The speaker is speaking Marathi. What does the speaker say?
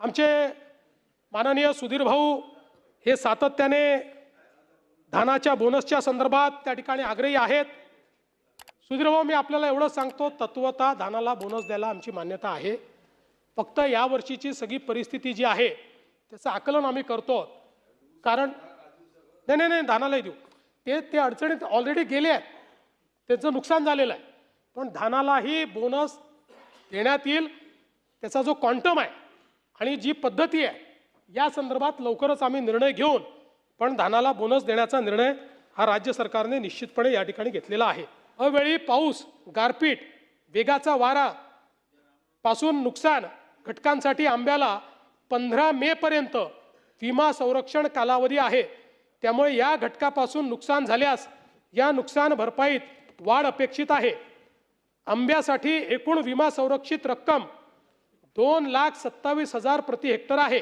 आमचे माननीय सुधीर भाऊ हे सातत्याने धानाच्या बोनसच्या संदर्भात त्या ठिकाणी आग्रही आहेत। सुधीर भाऊ, मी आपल्याला एवढं सांगतो, तत्वतः धानाला बोनस द्यायला आमची मान्यता आहे। फक्त या वर्षीची सगळी परिस्थिती जी आहे त्याचं आकलन आम्ही करतो। कारण नाही धानालाही देऊ, ते अडचणीत ऑलरेडी गेले आहेत, त्याचं नुकसान झालेलं आहे, पण धानालाही बोनस देण्यात येईल। त्याचा जो क्वांटम आहे आणि जी पद्धती आहे या संदर्भात लवकरच आम्ही निर्णय घेऊन पण धानाला बोनस देण्याचा निर्णय हा राज्य सरकारने निश्चितपणे या ठिकाणी घेतलेला आहे। अवेळी पाऊस, गारपीट, वेगाचा वारा पासून नुकसान घटकांसाठी आंब्याला 15 मे पर्यंत विमा संरक्षण कालावधी आहे। त्यामुळे या घटकापासून नुकसान झाल्यास या नुकसान भरपाईत वाढ अपेक्षित आहे। आंब्यासाठी एकूण विमा संरक्षित रक्कम 2,27,000 प्रति हेक्टर आहे।